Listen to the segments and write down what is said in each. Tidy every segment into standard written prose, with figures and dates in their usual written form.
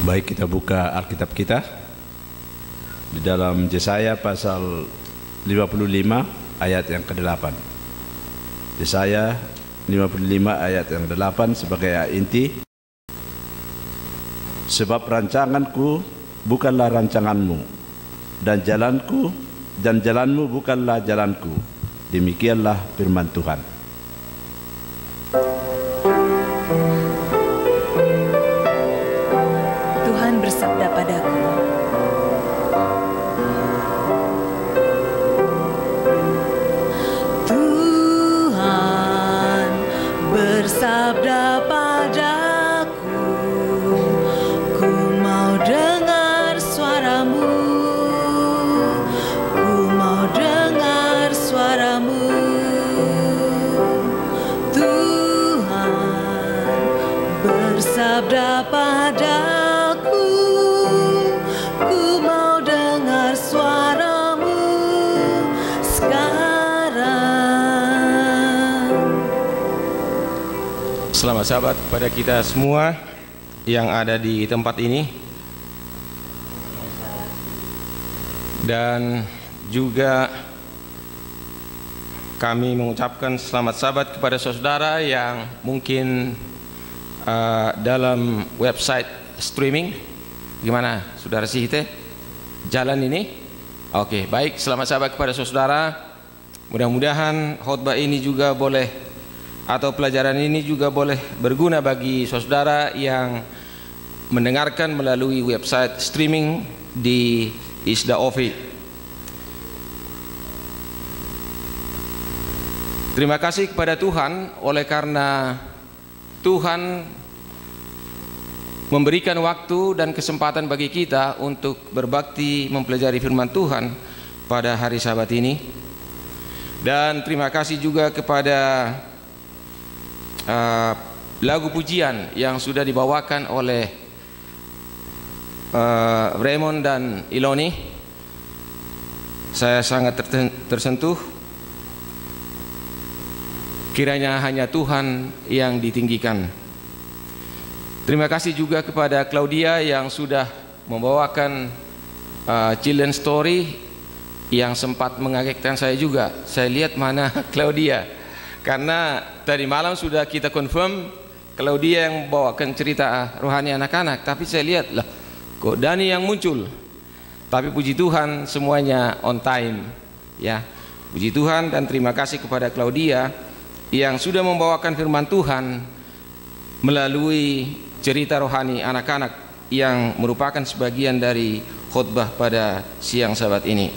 Baik, kita buka Alkitab kita di dalam Yesaya pasal 55 ayat yang ke-8. Yesaya 55 ayat yang ke-8 sebagai ayat inti. Sebab rancanganku bukanlah rancanganmu, dan jalanmu bukanlah jalanku. Demikianlah firman Tuhan. Tuhan bersabda padaku, Tuhan bersabda padaku, ku mau dengar suaramu, ku mau dengar suaramu. Tuhan bersabda padaku, ku mau dengar suaramu sekarang. Selamat Sabat kepada kita semua yang ada di tempat ini, dan juga kami mengucapkan selamat Sabat kepada saudara yang mungkin dalam website streaming. Gimana saudara Sihite? Jalan ini? Oke, baik, selamat Sabat kepada saudara. Mudah-mudahan khotbah ini juga boleh, atau pelajaran ini juga boleh berguna bagi saudara yang mendengarkan melalui website streaming di Isda Ofi. Terima kasih kepada Tuhan oleh karena Tuhan memberikan waktu dan kesempatan bagi kita untuk berbakti mempelajari firman Tuhan pada hari Sabat ini. Dan terima kasih juga kepada lagu pujian yang sudah dibawakan oleh Raymond dan Iloni. Saya sangat tersentuh. Kiranya hanya Tuhan yang ditinggikan. Terima kasih juga kepada Claudia yang sudah membawakan Children's Story yang sempat mengagetkan saya juga. Saya lihat mana Claudia, karena tadi malam sudah kita confirm Claudia yang membawakan cerita rohani anak-anak, tapi saya lihat lah kok Dani yang muncul. Tapi puji Tuhan semuanya on time ya. Puji Tuhan dan terima kasih kepada Claudia yang sudah membawakan firman Tuhan melalui cerita rohani anak-anak yang merupakan sebagian dari khotbah pada siang Sabat ini.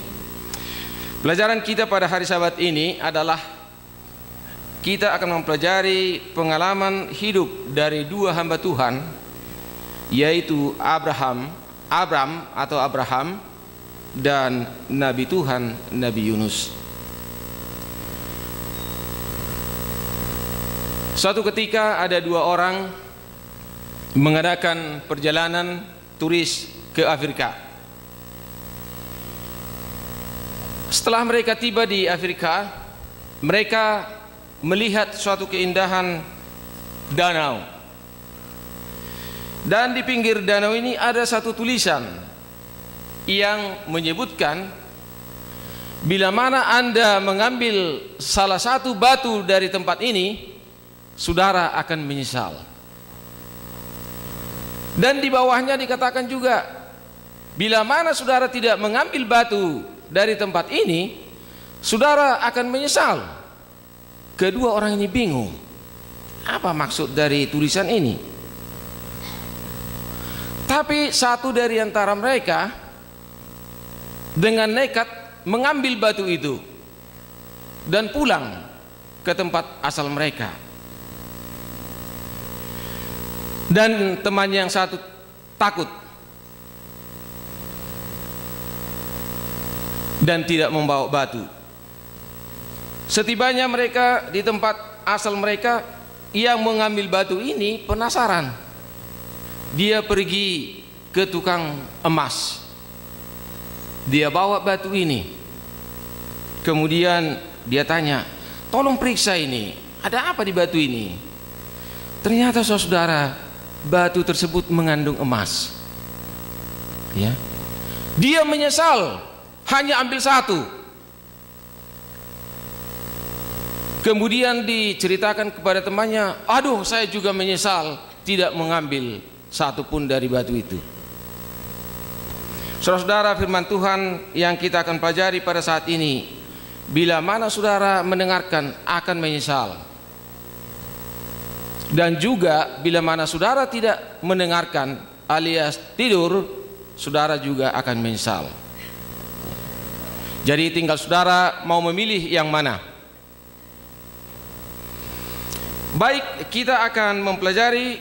Pelajaran kita pada hari Sabat ini adalah kita akan mempelajari pengalaman hidup dari dua hamba Tuhan, yaitu Abraham dan Nabi Tuhan Nabi Yunus. Suatu ketika ada dua orang mengadakan perjalanan turis ke Afrika. Setelah mereka tiba di Afrika, mereka melihat suatu keindahan danau. Dan di pinggir danau ini ada satu tulisan yang menyebutkan, bila mana Anda mengambil salah satu batu dari tempat ini, saudara akan menyesal. Dan di bawahnya dikatakan juga, bila mana saudara tidak mengambil batu dari tempat ini, saudara akan menyesal. Kedua orang ini bingung, apa maksud dari tulisan ini? Tapi satu dari antara mereka dengan nekat mengambil batu itu dan pulang ke tempat asal mereka. Dan temannya yang satu takut dan tidak membawa batu. Setibanya mereka di tempat asal mereka, yang mengambil batu ini penasaran. Dia pergi ke tukang emas. Dia bawa batu ini. Kemudian dia tanya, tolong periksa ini, ada apa di batu ini? Ternyata saudara, batu tersebut mengandung emas. Ya. Dia menyesal, hanya ambil satu. Kemudian diceritakan kepada temannya, aduh saya juga menyesal tidak mengambil satu pun dari batu itu. Saudara-saudara, firman Tuhan yang kita akan pelajari pada saat ini, bila mana saudara mendengarkan akan menyesal. Dan juga bila mana saudara tidak mendengarkan alias tidur, saudara juga akan menyesal. Jadi tinggal saudara mau memilih yang mana. Baik, kita akan mempelajari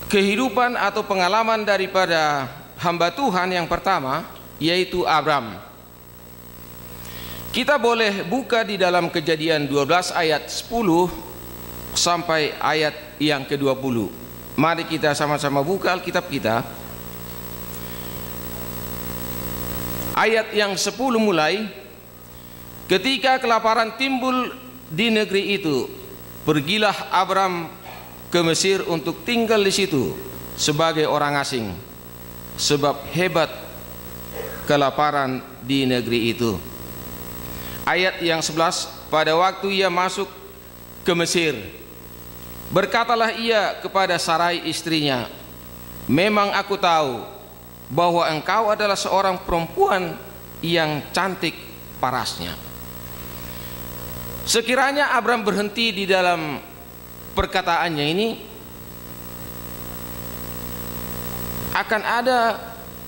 kehidupan atau pengalaman daripada hamba Tuhan yang pertama, yaitu Abram. Kita boleh buka di dalam Kejadian 12 ayat 10 sampai ayat yang ke-20. Mari kita sama-sama buka Alkitab kita. Ayat yang 10 mulai. Ketika kelaparan timbul di negeri itu, pergilah Abram ke Mesir untuk tinggal di situ sebagai orang asing, sebab hebat kelaparan di negeri itu. Ayat yang 11, pada waktu ia masuk ke Mesir, berkatalah ia kepada Sarai istrinya, memang aku tahu bahwa engkau adalah seorang perempuan yang cantik parasnya. Sekiranya Abram berhenti di dalam perkataannya ini, akan ada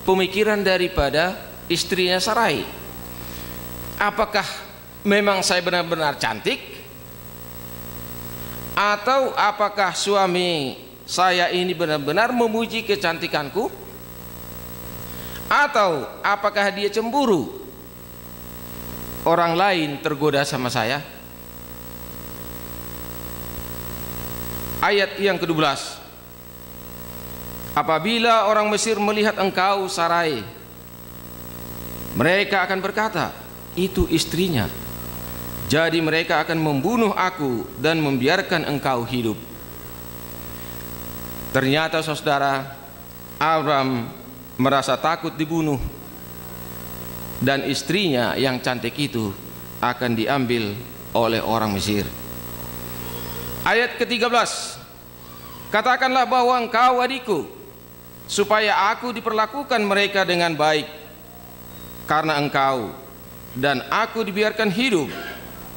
pemikiran daripada istrinya Sarai. Apakah memang saya benar-benar cantik? Atau apakah suami saya ini benar-benar memuji kecantikanku? Atau apakah dia cemburu? Orang lain tergoda sama saya? Ayat yang ke-12. Apabila orang Mesir melihat engkau, Sarai, mereka akan berkata, itu istrinya. Jadi mereka akan membunuh aku dan membiarkan engkau hidup. Ternyata saudara, Abram merasa takut dibunuh, dan istrinya yang cantik itu akan diambil oleh orang Mesir. Ayat ke-13. Katakanlah bahwa engkau adikku, supaya aku diperlakukan mereka dengan baik karena engkau, dan aku dibiarkan hidup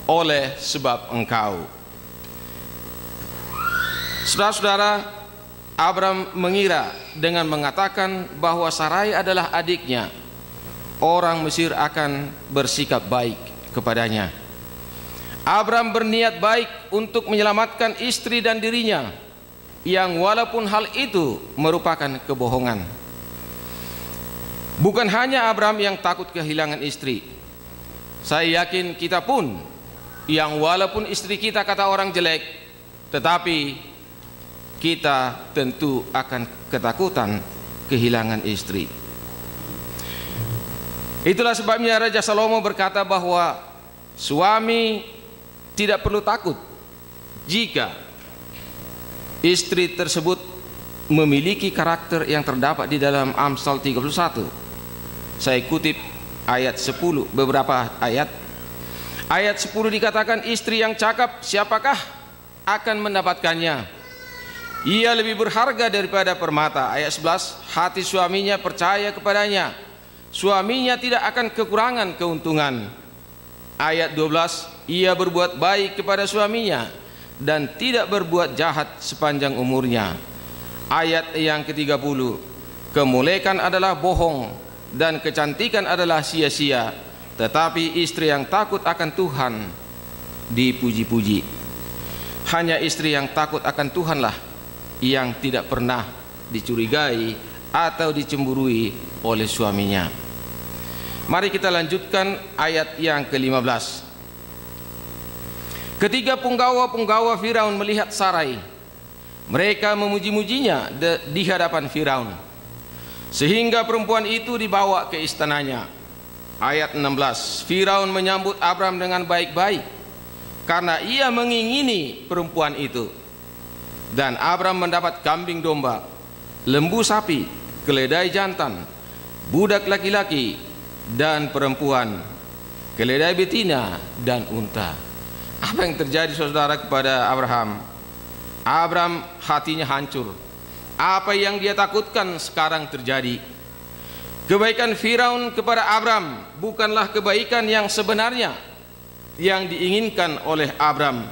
oleh sebab engkau. Saudara-saudara, Abram mengira dengan mengatakan bahwa Sarai adalah adiknya, orang Mesir akan bersikap baik kepadanya. Abram berniat baik untuk menyelamatkan istri dan dirinya, yang walaupun hal itu merupakan kebohongan. Bukan hanya Abram yang takut kehilangan istri. Saya yakin kita pun yang walaupun istri kita kata orang jelek, tetapi kita tentu akan ketakutan kehilangan istri. Itulah sebabnya Raja Salomo berkata bahwa suami tidak perlu takut jika istri tersebut memiliki karakter yang terdapat di dalam Amsal 31. Saya kutip ayat 10, beberapa ayat. Ayat 10 dikatakan, istri yang cakap siapakah akan mendapatkannya? Ia lebih berharga daripada permata. Ayat 11, hati suaminya percaya kepadanya, suaminya tidak akan kekurangan keuntungan. Ayat 12, ia berbuat baik kepada suaminya dan tidak berbuat jahat sepanjang umurnya. Ayat yang ke-30, kemulekan adalah bohong dan kecantikan adalah sia-sia, tetapi istri yang takut akan Tuhan dipuji-puji. Hanya istri yang takut akan Tuhanlah yang tidak pernah dicurigai atau dicemburui oleh suaminya. Mari kita lanjutkan ayat yang ke-15. Ketika punggawa-punggawa Firaun melihat Sarai, mereka memuji-mujinya di hadapan Firaun, sehingga perempuan itu dibawa ke istananya. Ayat 16, Firaun menyambut Abram dengan baik-baik karena ia mengingini perempuan itu. Dan Abram mendapat kambing domba, lembu sapi, keledai jantan, budak laki-laki dan perempuan, keledai betina dan unta. Apa yang terjadi saudara kepada Abraham? Abraham hatinya hancur. Apa yang dia takutkan sekarang terjadi. Kebaikan Firaun kepada Abraham bukanlah kebaikan yang sebenarnya yang diinginkan oleh Abraham.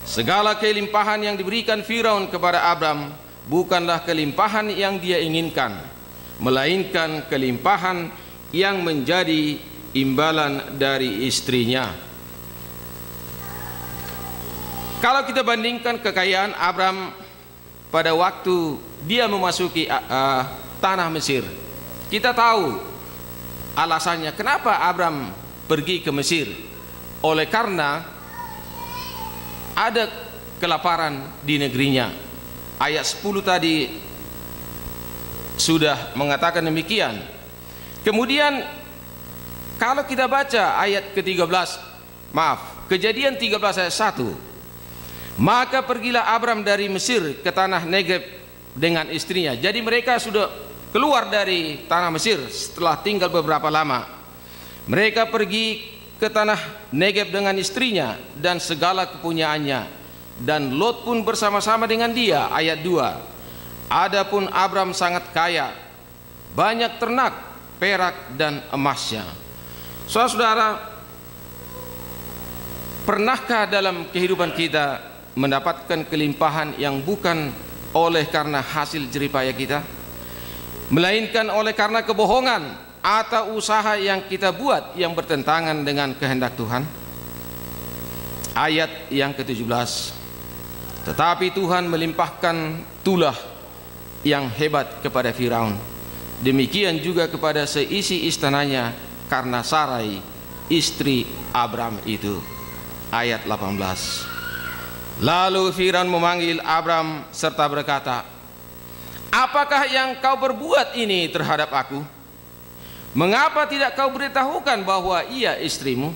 Segala kelimpahan yang diberikan Firaun kepada Abraham bukanlah kelimpahan yang dia inginkan, melainkan kelimpahan yang menjadi imbalan dari istrinya. Kalau kita bandingkan kekayaan Abraham pada waktu dia memasuki tanah Mesir, kita tahu alasannya kenapa Abraham pergi ke Mesir. Oleh karena ada kelaparan di negerinya. Ayat 10 tadi sudah mengatakan demikian. Kemudian kalau kita baca ayat ke-13, Kejadian 13 ayat 1. Maka pergilah Abraham dari Mesir ke tanah Negeb dengan istrinya. Jadi mereka sudah keluar dari tanah Mesir setelah tinggal beberapa lama. Mereka pergi ke tanah Negeb dengan istrinya dan segala kepunyaannya, dan Lot pun bersama-sama dengan dia. Ayat 2. Adapun Abraham sangat kaya, banyak ternak, perak dan emasnya. Saudara-saudara, pernahkah dalam kehidupan kita mendapatkan kelimpahan yang bukan oleh karena hasil jeripaya kita, melainkan oleh karena kebohongan atau usaha yang kita buat yang bertentangan dengan kehendak Tuhan? Ayat yang ke-17. Tetapi Tuhan melimpahkan tulah yang hebat kepada Firaun, demikian juga kepada seisi istananya karena Sarai istri Abraham itu. Ayat 18. Lalu Firaun memanggil Abraham serta berkata, apakah yang kau perbuat ini terhadap aku? Mengapa tidak kau beritahukan bahwa ia istrimu?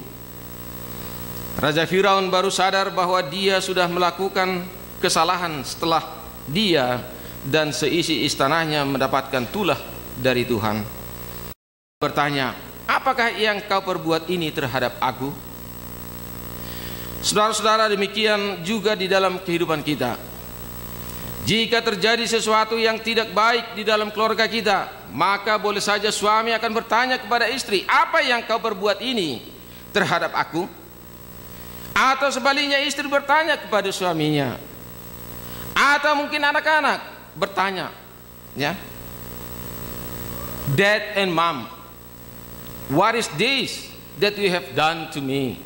Raja Firaun baru sadar bahwa dia sudah melakukan kesalahan setelah dia dan seisi istananya mendapatkan tulah dari Tuhan. Bertanya, apakah yang kau perbuat ini terhadap aku? Saudara-saudara, demikian juga di dalam kehidupan kita. Jika terjadi sesuatu yang tidak baik di dalam keluarga kita, maka boleh saja suami akan bertanya kepada istri, apa yang kau perbuat ini terhadap aku? Atau sebaliknya, istri bertanya kepada suaminya. Atau mungkin anak-anak bertanya, ya, Dad and Mom, what is this that you have done to me?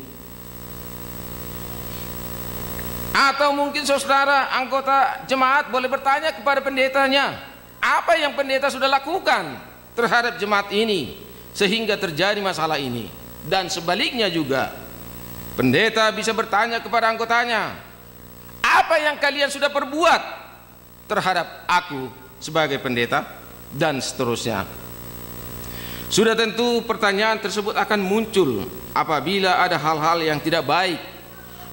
Atau mungkin saudara anggota jemaat boleh bertanya kepada pendetanya, apa yang pendeta sudah lakukan terhadap jemaat ini sehingga terjadi masalah ini. Dan sebaliknya juga, pendeta bisa bertanya kepada anggotanya, apa yang kalian sudah perbuat terhadap aku sebagai pendeta, dan seterusnya. Sudah tentu pertanyaan tersebut akan muncul apabila ada hal-hal yang tidak baik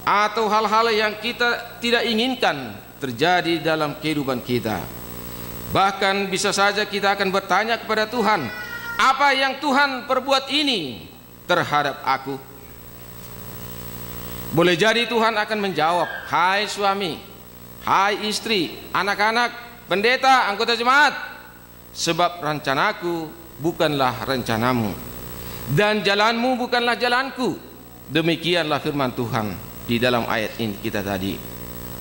atau hal-hal yang kita tidak inginkan terjadi dalam kehidupan kita. Bahkan bisa saja kita akan bertanya kepada Tuhan, apa yang Tuhan perbuat ini terhadap aku? Boleh jadi Tuhan akan menjawab, hai suami, hai istri, anak-anak, pendeta, anggota jemaat, sebab rencanaku bukanlah rencanamu, dan jalanmu bukanlah jalanku. Demikianlah firman Tuhan di dalam ayat ini kita tadi,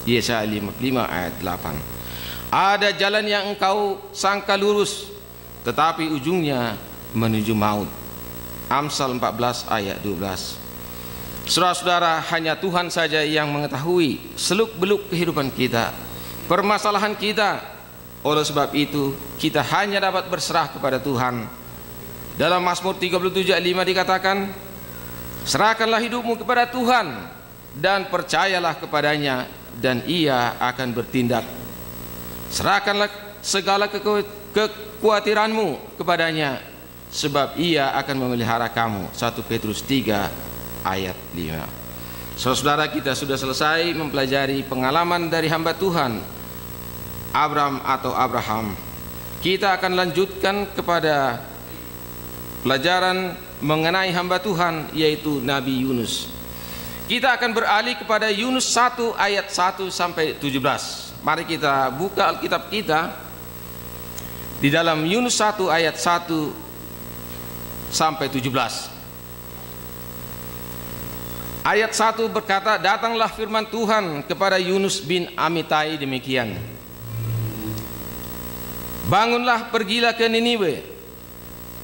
Yesaya 55 ayat 8. Ada jalan yang engkau sangka lurus, tetapi ujungnya menuju maut. Amsal 14 ayat 12. Saudara-saudara, hanya Tuhan saja yang mengetahui seluk-beluk kehidupan kita, permasalahan kita. Oleh sebab itu, kita hanya dapat berserah kepada Tuhan. Dalam Mazmur 37 ayat 5 dikatakan, serahkanlah hidupmu kepada Tuhan dan percayalah kepadanya, dan ia akan bertindak. Serahkanlah segala kekhawatiranmu kepadanya, sebab ia akan memelihara kamu. 1 Petrus 3 ayat 5. Saudara, kita sudah selesai mempelajari pengalaman dari hamba Tuhan Abraham atau Abraham. kita akan lanjutkan kepada pelajaran mengenai hamba Tuhan, yaitu Nabi Yunus. Kita akan beralih kepada Yunus 1 ayat 1 sampai 17. Mari kita buka Alkitab kita di dalam Yunus 1 ayat 1 sampai 17. Ayat 1 berkata, datanglah firman Tuhan kepada Yunus bin Amitai demikian. Bangunlah, pergilah ke Niniwe,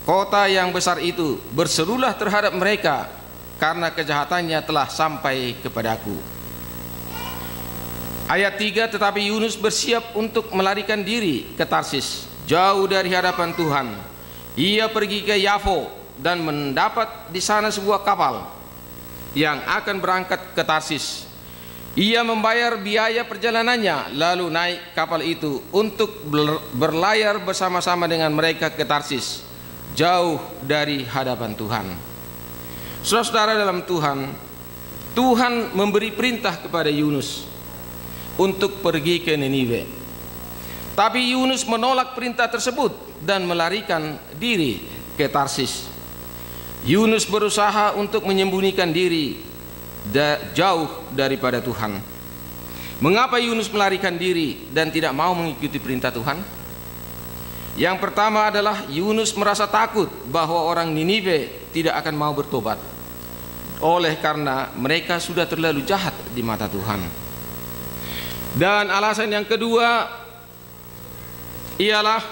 kota yang besar itu, berserulah terhadap mereka, karena kejahatannya telah sampai kepadaku. Ayat 3, tetapi Yunus bersiap untuk melarikan diri ke Tarsis, jauh dari hadapan Tuhan. Ia pergi ke Yafo dan mendapat di sana sebuah kapal yang akan berangkat ke Tarsis. Ia membayar biaya perjalanannya, lalu naik kapal itu untuk berlayar bersama-sama dengan mereka ke Tarsis, jauh dari hadapan Tuhan. Saudara-saudara dalam Tuhan, Tuhan memberi perintah kepada Yunus untuk pergi ke Niniwe. Tapi Yunus menolak perintah tersebut dan melarikan diri ke Tarsis. Yunus berusaha untuk menyembunyikan diri jauh daripada Tuhan. Mengapa Yunus melarikan diri dan tidak mau mengikuti perintah Tuhan? Yang pertama adalah Yunus merasa takut bahwa orang Niniwe tidak akan mau bertobat, oleh karena mereka sudah terlalu jahat di mata Tuhan. Dan alasan yang kedua ialah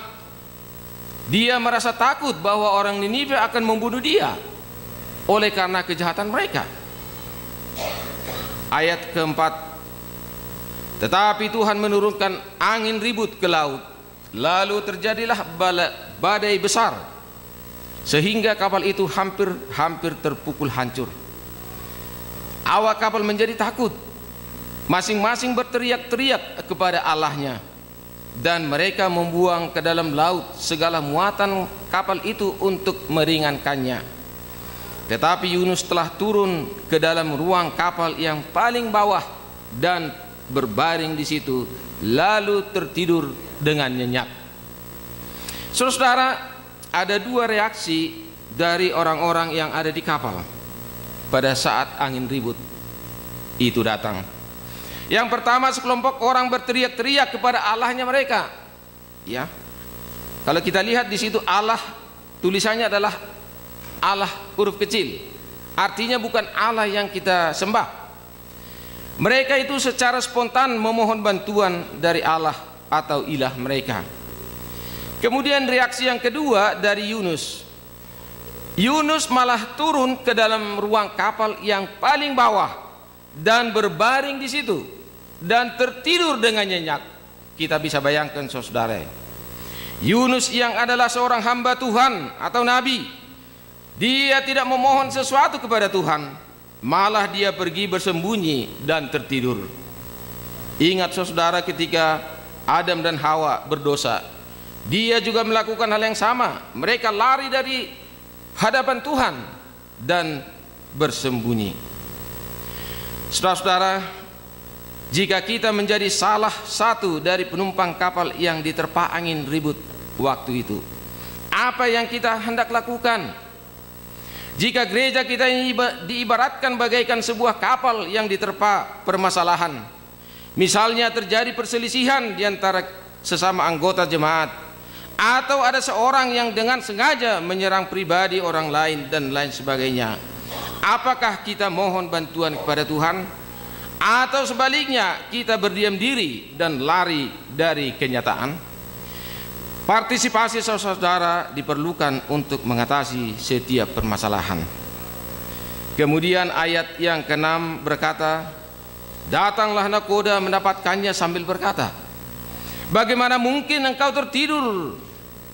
dia merasa takut bahwa orang Niniwe akan membunuh dia oleh karena kejahatan mereka. Ayat keempat, tetapi Tuhan menurunkan angin ribut ke laut, lalu terjadilah badai besar, sehingga kapal itu hampir terpukul hancur. Awak kapal menjadi takut, masing-masing berteriak-teriak kepada Allahnya, dan mereka membuang ke dalam laut segala muatan kapal itu untuk meringankannya. Tetapi Yunus telah turun ke dalam ruang kapal yang paling bawah dan berbaring di situ, lalu tertidur dengan nyenyak. Saudara, ada dua reaksi dari orang-orang yang ada di kapal pada saat angin ribut itu datang. Yang pertama, sekelompok orang berteriak-teriak kepada Allahnya mereka. Ya, kalau kita lihat di situ Allah, tulisannya adalah Allah huruf kecil, artinya bukan Allah yang kita sembah. Mereka itu secara spontan memohon bantuan dari Allah atau ilah mereka. Kemudian reaksi yang kedua dari Yunus, Yunus malah turun ke dalam ruang kapal yang paling bawah dan berbaring di situ dan tertidur dengan nyenyak. Kita bisa bayangkan saudara, Yunus yang adalah seorang hamba Tuhan atau nabi, dia tidak memohon sesuatu kepada Tuhan, malah dia pergi bersembunyi dan tertidur. Ingat saudara, ketika Adam dan Hawa berdosa, dia juga melakukan hal yang sama. Mereka lari dari hadapan Tuhan dan bersembunyi. Saudara-saudara, jika kita menjadi salah satu dari penumpang kapal yang diterpa angin ribut waktu itu, apa yang kita hendak lakukan? Jika gereja kita ini diibaratkan bagaikan sebuah kapal yang diterpa permasalahan, misalnya terjadi perselisihan di antara sesama anggota jemaat, atau ada seorang yang dengan sengaja menyerang pribadi orang lain dan lain sebagainya, apakah kita mohon bantuan kepada Tuhan? Atau sebaliknya kita berdiam diri dan lari dari kenyataan? Partisipasi saudara diperlukan untuk mengatasi setiap permasalahan. Kemudian ayat yang ke-6 berkata, datanglah nakoda mendapatkannya sambil berkata, bagaimana mungkin engkau tertidur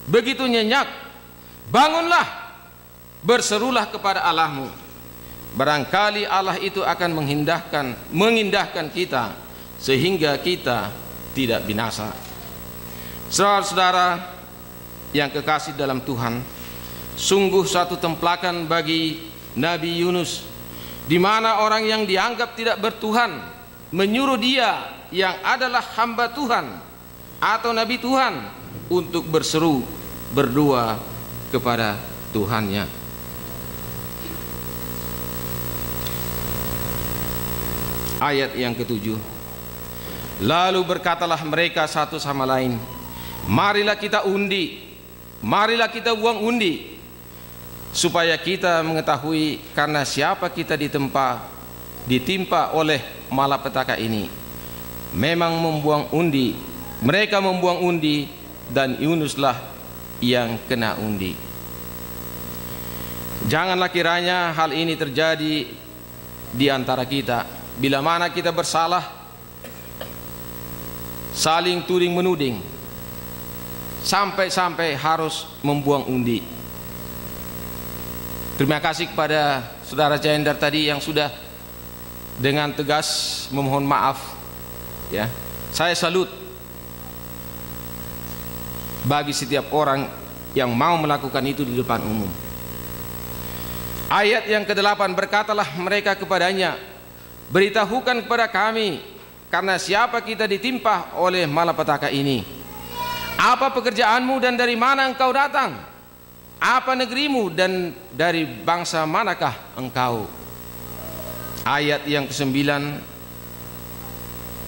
begitu nyenyak? Bangunlah, berserulah kepada Allahmu. Barangkali Allah itu akan mengindahkan kita sehingga kita tidak binasa. Saudara-saudara yang kekasih dalam Tuhan, sungguh satu templakan bagi Nabi Yunus, di mana orang yang dianggap tidak bertuhan menyuruh dia yang adalah hamba Tuhan atau Nabi Tuhan untuk berseru berdoa kepada Tuhannya. Ayat yang ke-7. Lalu berkatalah mereka satu sama lain, marilah kita undi, marilah kita buang undi, supaya kita mengetahui karena siapa kita ditimpa oleh malapetaka ini. Memang mereka membuang undi, dan Yunuslah yang kena undi. Janganlah kiranya hal ini terjadi di antara kita, bila mana kita bersalah, saling tuding menuding, sampai-sampai harus membuang undi. Terima kasih kepada saudara Jendar tadi yang sudah dengan tegas memohon maaf. Ya, saya salut bagi setiap orang yang mau melakukan itu di depan umum. Ayat yang ke-8, berkatalah mereka kepadanya, beritahukan kepada kami karena siapa kita ditimpa oleh malapetaka ini. Apa pekerjaanmu dan dari mana engkau datang? Apa negerimu dan dari bangsa manakah engkau? Ayat yang ke-9,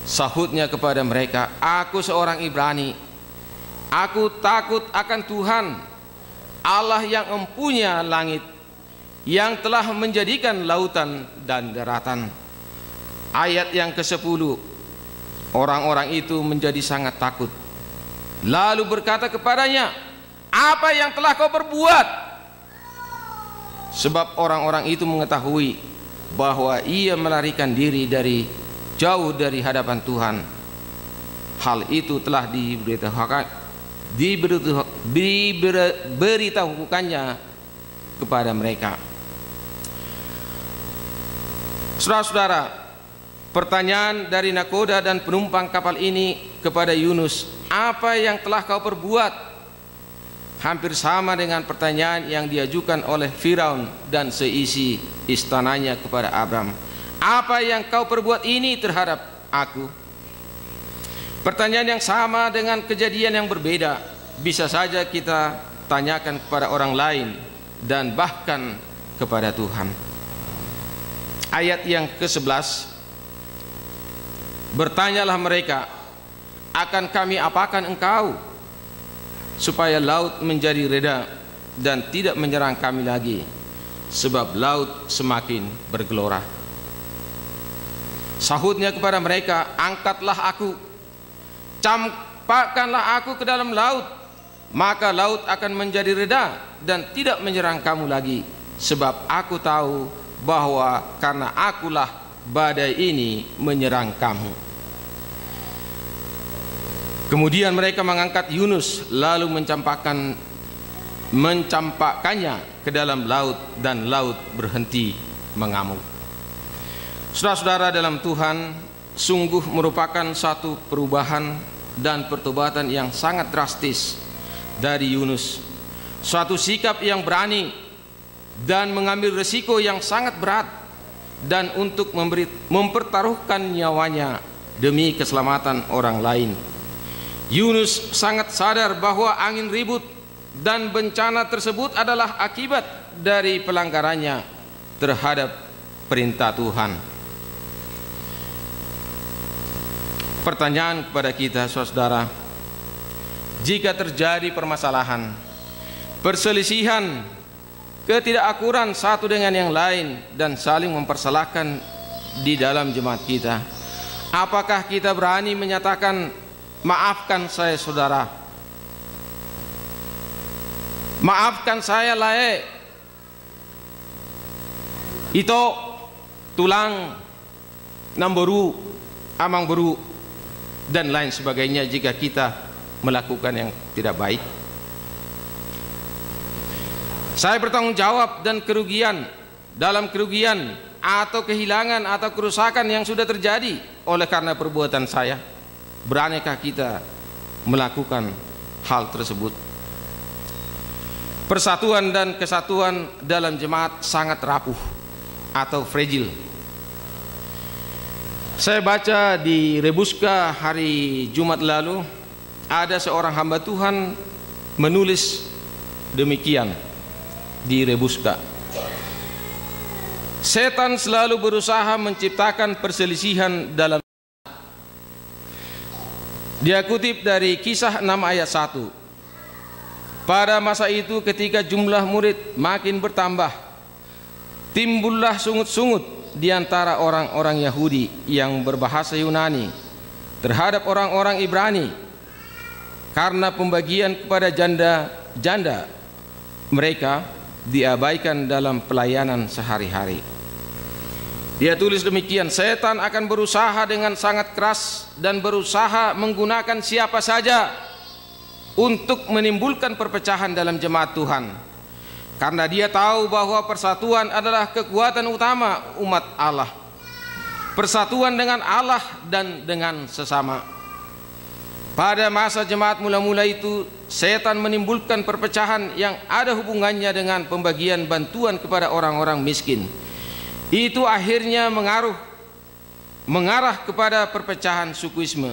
sahutnya kepada mereka, aku seorang Ibrani, aku takut akan Tuhan, Allah yang empunya langit, yang telah menjadikan lautan dan daratan. Ayat yang ke-10, orang-orang itu menjadi sangat takut, lalu berkata kepadanya, apa yang telah kau perbuat? Sebab orang-orang itu mengetahui bahwa ia melarikan diri jauh dari hadapan Tuhan. Hal itu telah diberitahukannya kepada mereka. Saudara-saudara, pertanyaan dari nakoda dan penumpang kapal ini kepada Yunus, apa yang telah kau perbuat? Hampir sama dengan pertanyaan yang diajukan oleh Firaun dan seisi istananya kepada Abram. Apa yang kau perbuat ini terhadap aku? Pertanyaan yang sama dengan kejadian yang berbeda bisa saja kita tanyakan kepada orang lain dan bahkan kepada Tuhan. Ayat yang ke-11, bertanyalah mereka, akan kami apakan engkau supaya laut menjadi reda dan tidak menyerang kami lagi, sebab laut semakin bergelora. Sahutnya kepada mereka, angkatlah aku, campakkanlah aku ke dalam laut, maka laut akan menjadi reda dan tidak menyerang kamu lagi, sebab aku tahu bahwa karena akulah badai ini menyerang kamu. Kemudian mereka mengangkat Yunus lalu mencampakkannya ke dalam laut, dan laut berhenti mengamuk. Saudara-saudara dalam Tuhan, sungguh merupakan satu perubahan dan pertobatan yang sangat drastis dari Yunus. Suatu sikap yang berani dan mengambil resiko yang sangat berat, dan untuk mempertaruhkan nyawanya demi keselamatan orang lain. Yunus sangat sadar bahwa angin ribut dan bencana tersebut adalah akibat dari pelanggarannya terhadap perintah Tuhan. Pertanyaan kepada kita, saudara, jika terjadi permasalahan, perselisihan, ketidakakuran satu dengan yang lain dan saling mempersalahkan di dalam jemaat kita, apakah kita berani menyatakan, maafkan saya saudara, maafkan saya lae, itu tulang namboru, amang beru, dan lain sebagainya jika kita melakukan yang tidak baik? Saya bertanggung jawab dan kerugian atau kehilangan atau kerusakan yang sudah terjadi oleh karena perbuatan saya. Beranikah kita melakukan hal tersebut? Persatuan dan kesatuan dalam jemaat sangat rapuh atau fragile. Saya baca di Rebuska hari Jumat lalu ada seorang hamba Tuhan menulis demikian di Rebuska. Setan selalu berusaha menciptakan perselisihan dalam. Dia kutip dari Kisah 6 ayat 1. Pada masa itu ketika jumlah murid makin bertambah, timbullah sungut-sungut di antara orang-orang Yahudi yang berbahasa Yunani terhadap orang-orang Ibrani karena pembagian kepada janda-janda mereka diabaikan dalam pelayanan sehari-hari. Dia tulis demikian, setan akan berusaha dengan sangat keras dan berusaha menggunakan siapa saja untuk menimbulkan perpecahan dalam jemaat Tuhan, karena dia tahu bahwa persatuan adalah kekuatan utama umat Allah, persatuan dengan Allah dan dengan sesama. Pada masa jemaat mula-mula itu, setan menimbulkan perpecahan yang ada hubungannya dengan pembagian bantuan kepada orang-orang miskin. Itu akhirnya mengarah kepada perpecahan sukuisme,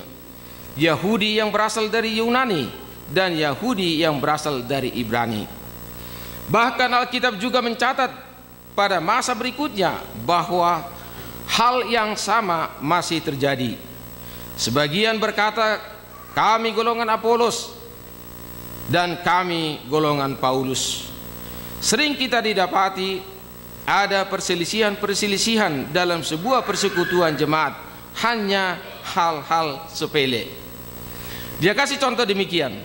Yahudi yang berasal dari Yunani dan Yahudi yang berasal dari Ibrani. Bahkan Alkitab juga mencatat pada masa berikutnya bahwa hal yang sama masih terjadi. Sebagian berkata, kami golongan Apolos dan kami golongan Paulus. Sering kita didapati ada perselisihan-perselisihan dalam sebuah persekutuan jemaat, hanya hal-hal sepele. Dia kasih contoh demikian.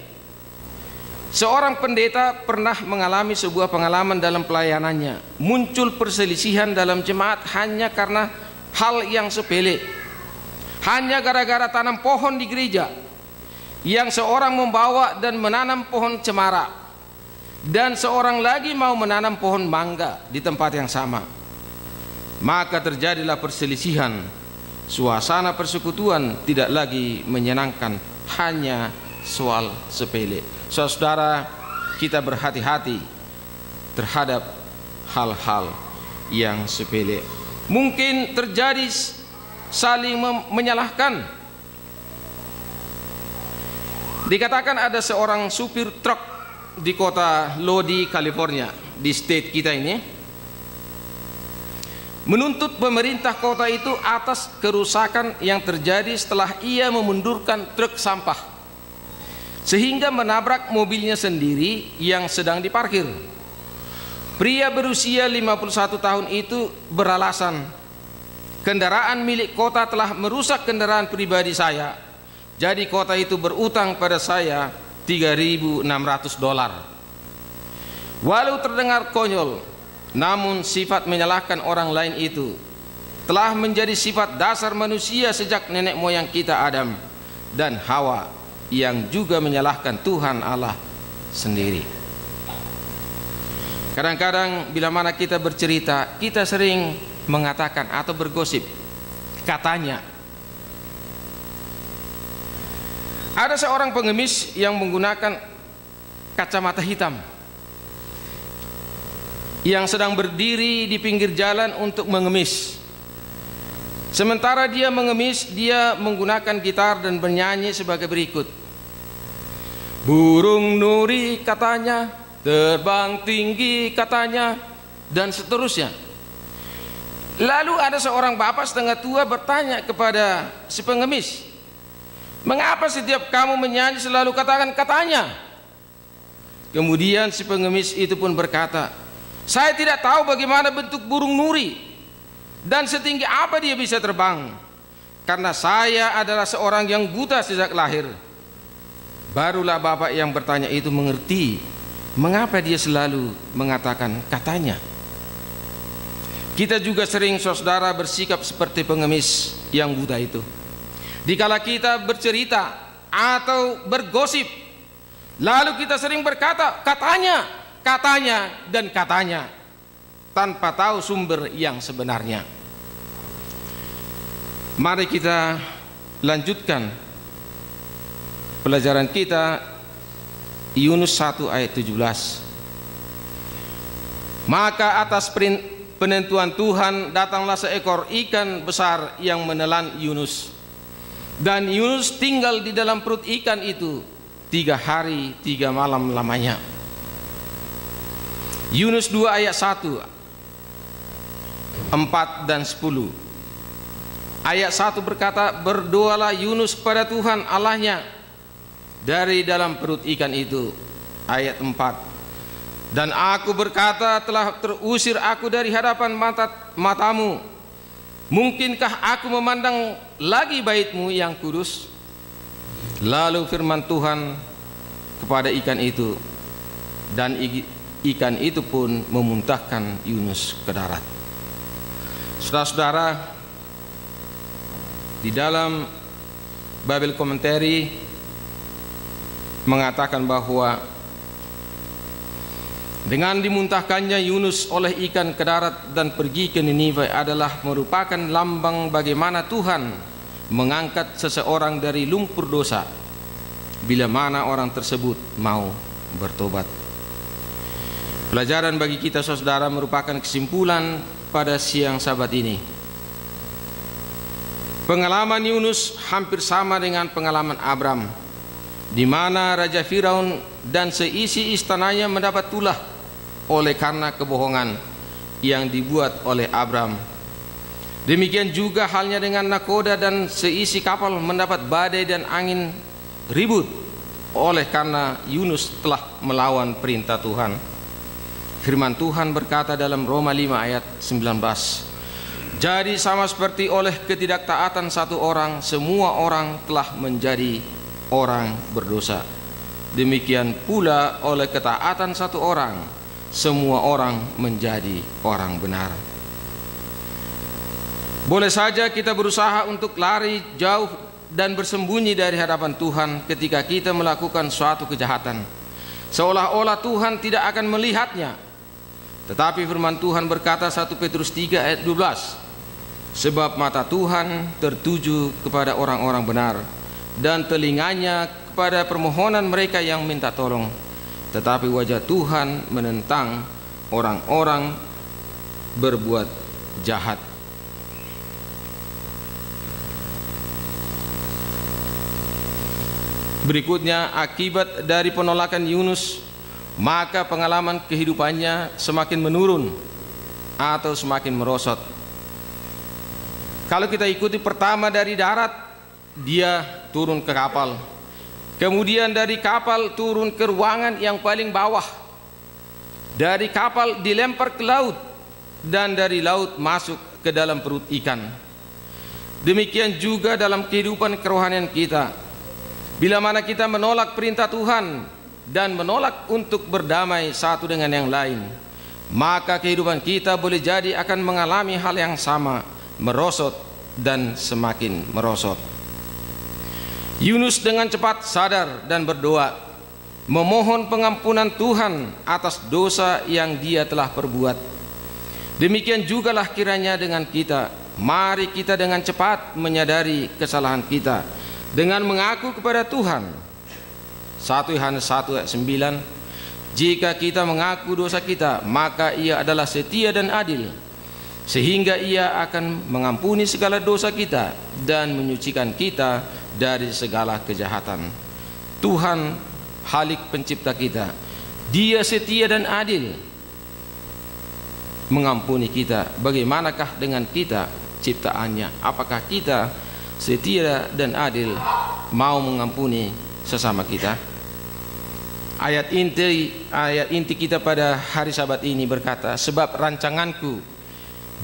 Seorang pendeta pernah mengalami sebuah pengalaman dalam pelayanannya. Muncul perselisihan dalam jemaat hanya karena hal yang sepele. Hanya gara-gara tanam pohon di gereja, yang seorang membawa dan menanam pohon cemara, dan seorang lagi mau menanam pohon mangga di tempat yang sama. Maka terjadilah perselisihan. Suasana persekutuan tidak lagi menyenangkan, hanya soal sepele. Saudara, kita berhati-hati terhadap hal-hal yang sepele. Mungkin terjadi saling menyalahkan. Dikatakan ada seorang supir truk di kota Lodi, California, di state kita ini, menuntut pemerintah kota itu atas kerusakan yang terjadi setelah ia memundurkan truk sampah sehingga menabrak mobilnya sendiri yang sedang diparkir. Pria berusia 51 tahun itu beralasan, kendaraan milik kota telah merusak kendaraan pribadi saya, jadi kota itu berutang pada saya $3.600. Walau terdengar konyol, namun sifat menyalahkan orang lain itu telah menjadi sifat dasar manusia sejak nenek moyang kita Adam dan Hawa, yang juga menyalahkan Tuhan Allah sendiri. Kadang-kadang bila mana kita bercerita, kita sering mengatakan atau bergosip, katanya. Ada seorang pengemis yang menggunakan kacamata hitam yang sedang berdiri di pinggir jalan untuk mengemis. Sementara dia mengemis, dia menggunakan gitar dan bernyanyi sebagai berikut. Burung nuri katanya, terbang tinggi katanya, dan seterusnya. Lalu ada seorang bapak setengah tua bertanya kepada si pengemis, mengapa setiap kamu menyanyi selalu katakan katanya? Kemudian si pengemis itu pun berkata, saya tidak tahu bagaimana bentuk burung nuri dan setinggi apa dia bisa terbang, karena saya adalah seorang yang buta sejak lahir. Barulah bapak yang bertanya itu mengerti mengapa dia selalu mengatakan katanya. Kita juga sering, saudara, bersikap seperti pengemis yang buta itu. Dikala kita bercerita atau bergosip, lalu kita sering berkata katanya, katanya, dan katanya, tanpa tahu sumber yang sebenarnya. Mari kita lanjutkan pelajaran kita, Yunus 1 ayat 17. Maka atas penentuan Tuhan datanglah seekor ikan besar yang menelan Yunus. Dan Yunus tinggal di dalam perut ikan itu 3 hari 3 malam lamanya. Yunus 2 ayat 1, 4 dan 10. Ayat 1 berkata, berdoalah Yunus kepada Tuhan Allahnya dari dalam perut ikan itu. Ayat 4, dan aku berkata, telah terusir aku dari hadapan matamu. Mungkinkah aku memandang lagi bait-Mu yang kudus? Lalu firman Tuhan kepada ikan itu, dan ikan itu pun memuntahkan Yunus ke darat. Saudara-saudara, di dalam Bible Commentary mengatakan bahwa dengan dimuntahkannya Yunus oleh ikan ke darat dan pergi ke Niniwe adalah merupakan lambang bagaimana Tuhan mengangkat seseorang dari lumpur dosa bila mana orang tersebut mau bertobat. Pelajaran bagi kita saudara merupakan kesimpulan pada siang Sabat ini. Pengalaman Yunus hampir sama dengan pengalaman Abram, di mana Raja Firaun dan seisi istananya mendapat tulah oleh karena kebohongan yang dibuat oleh Abram. Demikian juga halnya dengan nakoda dan seisi kapal mendapat badai dan angin ribut oleh karena Yunus telah melawan perintah Tuhan. Firman Tuhan berkata dalam Roma 5 ayat 19, jadi sama seperti oleh ketidaktaatan satu orang, semua orang telah menjadi orang berdosa. Demikian pula oleh ketaatan satu orang, semua orang menjadi orang benar. Boleh saja kita berusaha untuk lari jauh dan bersembunyi dari hadapan Tuhan ketika kita melakukan suatu kejahatan, seolah-olah Tuhan tidak akan melihatnya. Tetapi firman Tuhan berkata 1 Petrus 3 ayat 12, sebab mata Tuhan tertuju kepada orang-orang benar dan telinganya kepada permohonan mereka yang minta tolong, tetapi wajah Tuhan menentang orang-orang berbuat jahat. Berikutnya, akibat dari penolakan Yunus, maka pengalaman kehidupannya semakin menurun atau semakin merosot. Kalau kita ikuti, pertama dari darat dia turun ke kapal, kemudian dari kapal turun ke ruangan yang paling bawah, dari kapal dilempar ke laut, dan dari laut masuk ke dalam perut ikan. Demikian juga dalam kehidupan kerohanian kita. Bila mana kita menolak perintah Tuhan dan menolak untuk berdamai satu dengan yang lain, maka kehidupan kita boleh jadi akan mengalami hal yang sama, merosot dan semakin merosot. Yunus dengan cepat sadar dan berdoa, memohon pengampunan Tuhan atas dosa yang dia telah perbuat. Demikian jugalah kiranya dengan kita. Mari kita dengan cepat menyadari kesalahan kita dengan mengaku kepada Tuhan. 1 Yohanes 1 ayat 9, jika kita mengaku dosa kita, maka Ia adalah setia dan adil, sehingga Ia akan mengampuni segala dosa kita dan menyucikan kita dari segala kejahatan. Tuhan Halik pencipta kita, Dia setia dan adil mengampuni kita. Bagaimanakah dengan kita ciptaannya? Apakah kita setia dan adil mau mengampuni sesama kita? Ayat inti kita pada hari Sabat ini berkata, sebab rancanganku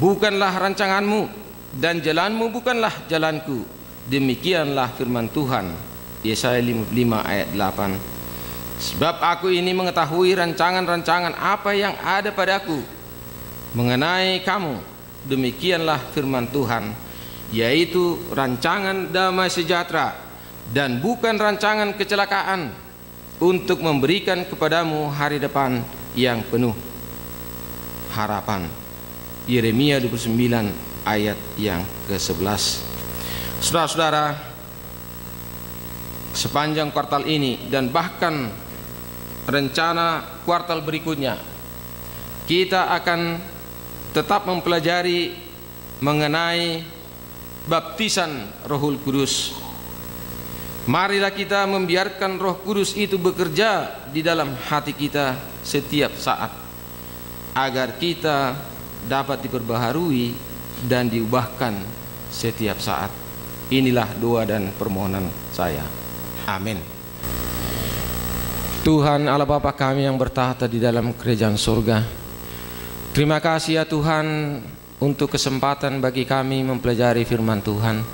bukanlah rancanganmu dan jalanmu bukanlah jalanku. Demikianlah firman Tuhan. Yesaya 55 ayat 8. Sebab aku ini mengetahui rancangan-rancangan apa yang ada padaku mengenai kamu. Demikianlah firman Tuhan, yaitu rancangan damai sejahtera dan bukan rancangan kecelakaan, untuk memberikan kepadamu hari depan yang penuh harapan. Yeremia 29 ayat yang ke-11. Saudara-saudara, sepanjang kuartal ini dan bahkan rencana kuartal berikutnya, kita akan tetap mempelajari mengenai baptisan Rohul Kudus. Marilah kita membiarkan Roh Kudus itu bekerja di dalam hati kita setiap saat, agar kita dapat diperbaharui dan diubahkan setiap saat. Inilah doa dan permohonan saya. Amin. Tuhan Allah Bapa kami yang bertahta di dalam kerajaan surga, terima kasih ya Tuhan untuk kesempatan bagi kami mempelajari firman Tuhan,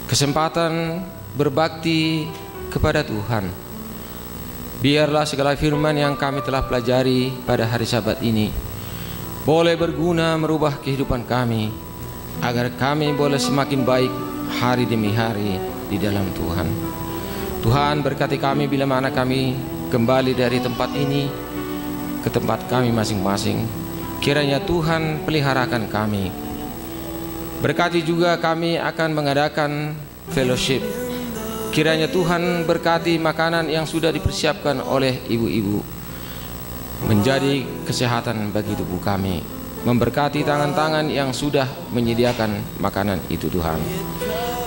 kesempatan berbakti kepada Tuhan. Biarlah segala firman yang kami telah pelajari pada hari Sabat ini boleh berguna merubah kehidupan kami, agar kami boleh semakin baik hari demi hari di dalam Tuhan. Tuhan berkati kami bila mana kami kembali dari tempat ini ke tempat kami masing-masing. Kiranya Tuhan peliharakan kami. Berkati juga kami akan mengadakan fellowship. Kiranya Tuhan berkati makanan yang sudah dipersiapkan oleh ibu-ibu menjadi kesehatan bagi tubuh kami. Memberkati tangan-tangan yang sudah menyediakan makanan itu Tuhan.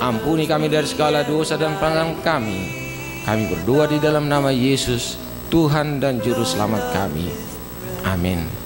Ampuni kami dari segala dosa dan pelanggaran kami. Kami berdoa di dalam nama Yesus, Tuhan dan Juru Selamat kami. Amin.